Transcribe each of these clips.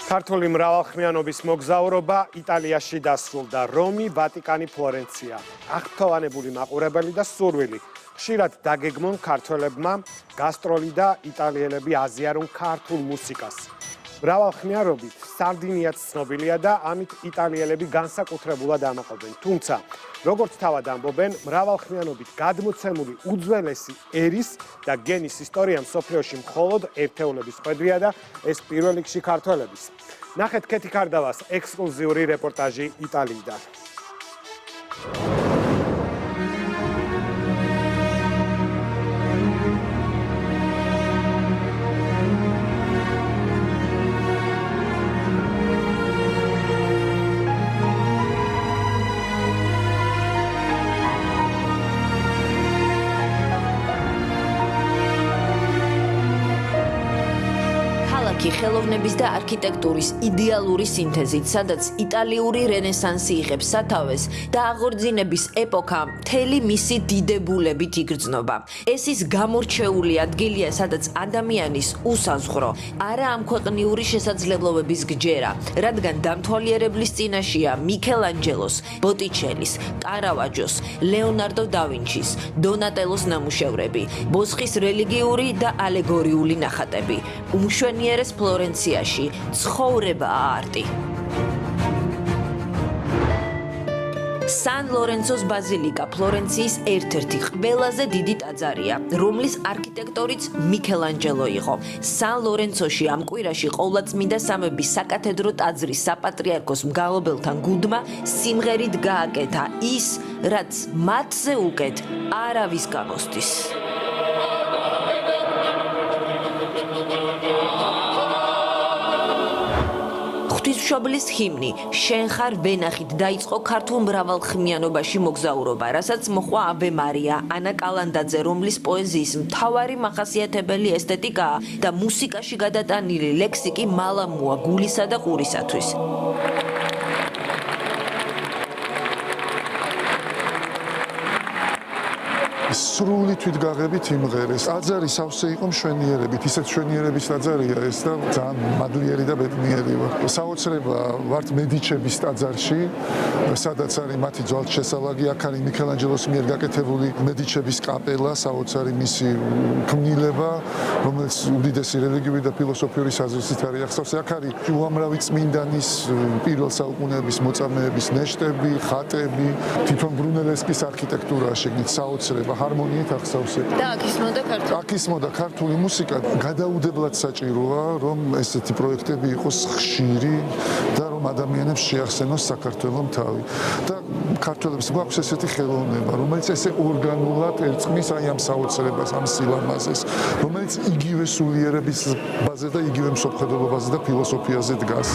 ქართული მრავალხმიანობის მოგზაურობა იტალიაში დასრულდა. რომი, ვატიკანი, ფლორენცია. აღფრთოვანებული მაყურებელი და სურვილი. ხშირად დაგეგმონ ქართველებმა გასტროლი და იტალიელები აზიარონ ქართულ მუსიკას. მრავალხმიანობით სარდინიაც ცნობილია და ამით იტალიელები განსაკუთრებულად ამაყობენ. თუმცა, როგორც თავად ამბობენ, მრავალხმიანობით გადმოცემული უძველესი ერის და გენის ისტორია მსოფლიოში მხოლოდ ერთეულების ხვედრია და ეს პირველ რიგში ქართველების. ნახეთ კეთი ქარდავას ექსკლუზიური რეპორტაჟი იტალიიდან. ხელოვნების და არქიტექტურის იდეალური სინთეზით, სადაც იტალიური რენესანსი იღებს სათავეს და აღორძინების ეპოქა მთელი მისი დიდებულებით იგრძნობა. ეს ის გამორჩეული ადგილია, სადაც ადამიანის უსაზღვრო, არა ამქვეყნიური შესაძლებლობების გჯერა, რადგან დამთვალიერებლის წინაშეა მიქელანჯელოს, ბოტიჩელის, კარავაჯოს, ლეონარდო და ვინჩის, დონატელოს ნამუშევრები, ბოსხის რელიგიური და ალეგორიული ნახატები. უმშვენიერეს ფლორენციაში ცხოვრება არტი. სან ლორენცოს ბაზილიკა ფლორენციის ერთ-ერთი ყველაზე დიდი ტაძარია, რომლის არქიტექტორიც მიქელანჯელო იყო. სან ლორენცოში ამ კვირაში ყოვლადწმინდა სამების საკათედრო ტაძრის საპატრიარქოს მგალობელთან გუნდმა სიმღერით გააკეთა ის, რაც მათზე უკეთ არავის გამოსდის. ღვთისმშობლის ჰიმნი შენ ხარ ვენახით დაიწყო ქართულ მრავალხმიანობაში მოგზაურობა, რასაც მოყვა აბე მარია ანა კალანდაძე, რომლის პოეზიის მთავარი მახასიათებელი ესთეტიკაა და მუსიკაში გადატანილი ლექსიკი მალამუა გულისა და ყურისათვის. სრული თვითგაღებით იმღერეს. ტაძარი სავსე იყო მშვენიერებით, ისეთ მშვენიერების ტაძარია ეს და ძალიან მადლიერი და ბედნიერი ვარ. საოცრება ვართ მედიჩების ტაძარში, სადაც არის მათი ძვალთშესალაგი, აქ არის მიქელანჯელოს მიერ გაკეთებული მედიჩების კაპელა, საოცარი მისი ქმნილება, რომელიც უდიდესი რელიგიური და ფილოსოფიური საზრისით არის ახსოვს. აქ არის უამრავი წმინდანის პირველ საუკუნეების მოწამეების ნეშტები, ხატები, თვითონ ბრუნელესკის არქიტექტურაა შეგნით საოცრება. ჰარმონიით ახსოვსეთ. და აქ ისმოდა ქართული. აქ ისმოდა ქართული მუსიკა. გადაუდებლად საჭიროა, რომ ესეთი პროექტები იყოს ხშირი და რომ ადამიანებს შეახსენოს საქართველოს თავი. და ქართველებს გვაქვს ესეთი ხელოვნება, რომელიც ესე ორგანულად ერწყმის აი ამ საოცრებას, ამ სილამაზეს, რომელიც იგივე სულიერების ბაზე და იგივე მსოფლმხედველობაზე და ფილოსოფიაზე დგას.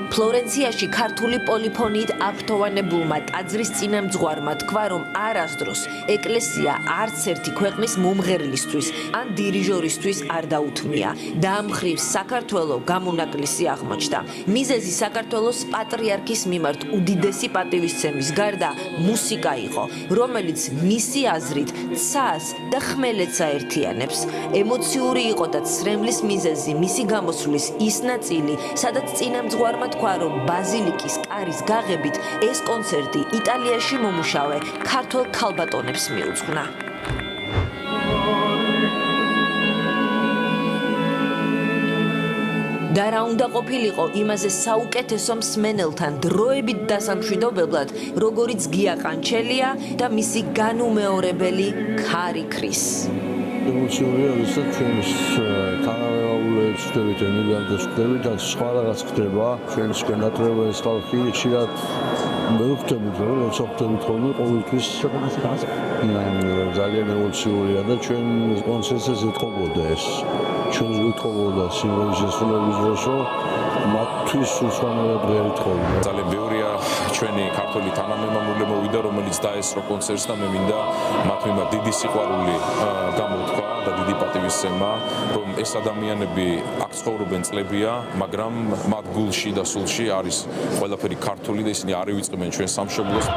ფლორენციაში ქართული პოლიფონიით აფრთოვანებულმა ტაძრის წინამძღვარმა თქვა, რომ არასდროს ეკლესია არც ერთი ქვეყნის მომღერლისთვის ან დირიჟორისთვის არ დაუთმია. და ამ მხრივ საქართველოს გამონაკლისი აღმოჩნდა. მიზეზი საქართველოს პატრიარქის მიმართ უდიდესი პატივისცემის გარდა მუსიკა იყო, რომელიც მისი აზრით ცას და ხმელეთს აერთიანებს. ემოციური იყო და ცრემლის მიზეზი მისი გამოსვლის ის ნაწილი, სადაც წინამძღვარმა თქვა, რომ ბაზილიკის კარის გაღებით ეს კონცერტი იტალიაში მომუშავე ქართველ ქალბატონებს მიუძღვნა. და რა უნდა ყოფილიყო იმაზე საუკეთესო მსმენელთან დროებით დასამშვიდობებლად, როგორიც გია ყანჩელია და მისი განუმეორებელი ქარი ქრის. ემოციურია, ვისაც ჩვენს თანამემამულეებს ხდებით, ემიგრანტებს ხდებით, ან სხვა რაღაც ხდება. ჩვენსკენ ატრევა ეს ხალხი ხშირად ვერ ვხვდებით, რომ როცა ვხვდებით ხოლმე ყოველთვის ძალიან ემოციურია და ჩვენ კონცერტზე ეთყობოდა ეს. ჩვენ ეთყობოდა სიმღერის შესრულების დროს, რომ მათთვის უცვლელად ვერ ეთყობოდა. ძალიან ბევრია ჩვენი ქართული თანამემამულე მოვიდა, რომელიც დაესწრო კონცერტს და მე მინდა მათ მიმართ დიდი სიყვარული გამოთქვა და დიდი პატივისცემა, რომ ეს ადამიანები აქ ცხოვრობენ წლებია, მაგრამ მათ გულში და სულში არის ყველაფერი ქართული და ისინი არ ივიწყებენ ჩვენ სამშობლოს.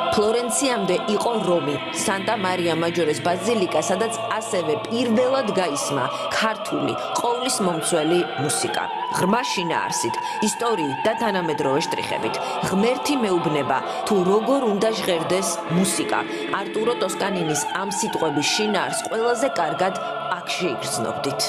ფლორენციამდე იყო რომი, სანტა მარია მაჯორეს ბაზილიკა, სადაც ასევე პირველად გაისმა ქართული ყოვლისმომცველი მუსიკა. ღრმა შინაარსით, ისტორიით და თანამედროვე შტრიხებით. ღმერთი მეუბნება, თუ როგორ უნდა ჟღერდეს მუსიკა. არტურო ტოსკანინის ამ სიტყვების შინაარსს ყველაზე კარგად აქ შეიგრძნობდით.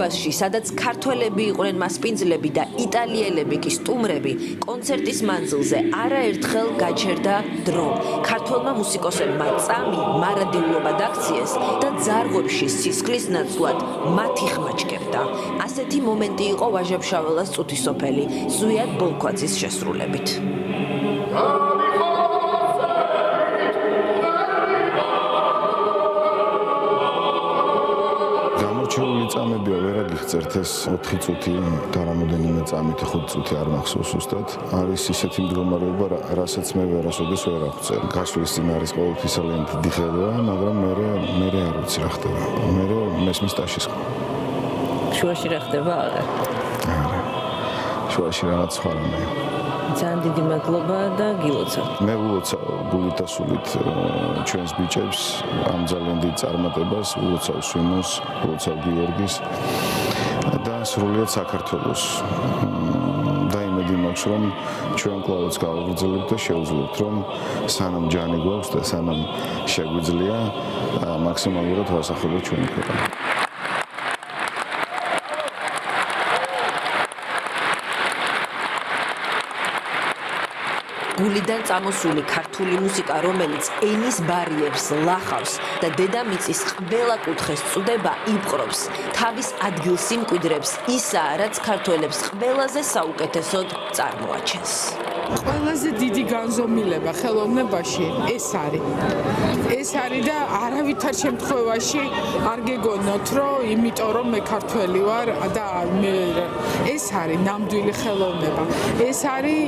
დარბაზში, სადაც ქართველები იყვნენ მასპინძლები და იტალიელები კი სტუმრები, კონცერტის მანძილზე არაერთხელ გაჩერდა დრო. ქართველმა მუსიკოსებმა წამი მარადეულობა დაქციეს და ძარღვებში სისხლის ნაცვლად მათი ხმა ჭკებდა. ასეთი მომენტი იყო ვაჟა-ფშაველას წუთისოფელი, ზვიად ბოლქვაძის შესრულებით. ჩეული წამებია ვერ აგიხწერთ ეს 4 წუთი და რამოდენიმე წამით 5 წუთი არ მახსოვს უბრალოდ არის ისეთი მდგომარეობა რასაც მე ვერასოდეს ვერ აღწერ გასვლის წინ არის ყოველთვის ძალიან დიდი ხედვა მაგრამ მე არ ვიცი რა ხდება მე მესმის ტაშის ხო შუაში რა ხდება არა შუაში რაღაც სხვა რამე ძალიან დიდი მადლობა და გილოცავ. მე ულოცავ გულით და სულით ჩვენს ბიჭებს ამ ძალიან დიდ წარმატებას, ულოცავ სვიმოს, ულოცავ გიორგის და სრულიად საქართველოს. და იმედი მაქვს, რომ ჩვენ კვლავაც გავაგრძელებთ და შევძლებთ, რომ სანამ ჯანი გვაქვს და სანამ შეგვიძლია მაქსიმალურად ვასახელოთ ჩვენი ქვეყანა. გულიდან წამოსული ქართული მუსიკა, რომელიც ენის ბარიერს ლახავს და დედამიწის ყველა კუთხეს წვდება, იპყრობს, თავის ადგილს იმკვიდრებს ისაა, რაც ქართველებს ყველაზე საუკეთესოდ წარმოაჩენს. ყველაზე დიდი განზომილება ხელოვნებაში ეს არის და არავითარ შემთხვევაში არ გეგონოთ, რომ იმიტომ რომ მე ქართველი ვარ და ეს არის ნამდვილი ხელოვნება. ეს არის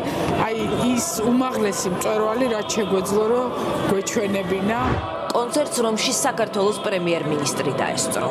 ის უმაღლესი მწვერვალი, რაც შეგვეძლო რომ გვეჩვენებინა. კონცერტს რომში საქართველოს პრემიერ-მინისტრი დაესწრო.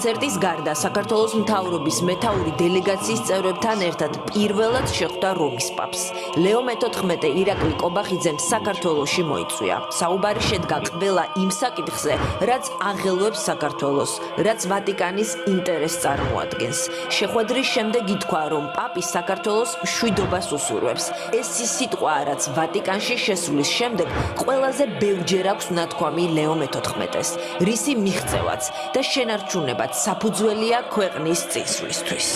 კონცერტის გარდა საქართველოს მთავრობის მეთაური დელეგაციის წევრებთან ერთად პირველად შეხვდა რომის პაპს. ლეო მე-14 ირაკლი კობახიძემ საქართველოში მოიწვია. საუბარი შედგა ყველა იმ საკითხზე, რაც აღელვებს საქართველოს, რაც ვატიკანის ინტერესს წარმოადგენს. შეხვედრის შემდეგ ითქვა, რომ პაპი საქართველოს მშვიდობას უსურვებს. ეს ის სიტყვაა, რაც ვატიკანში შესulis შემდეგ ყველაზე ბევრჯერ აქვს ნათქვამი ლეო მე-14-ს, რისი მიღწევაც და შენარჩუნებაც საფუძველია ქვეყნის წინსვლისთვის.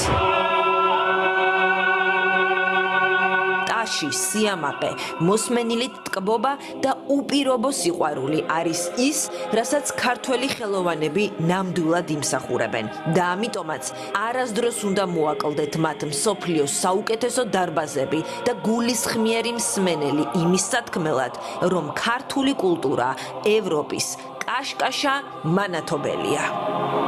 ტაში, სიამაყე, მოსმენილი ტკბობა და უპირობო სიყვარული არის ის, რასაც ქართველი ხელოვანები ნამდვილად იმსახურებენ. და ამიტომაც არასდროს უნდა მოაკლდეთ მათ მსოფლიოს საუკეთესო დარბაზები და გულისხმიერი მსმენელი იმის სათქმელად, რომ ქართული კულტურა ევროპის კაშკაშა მანათობელია.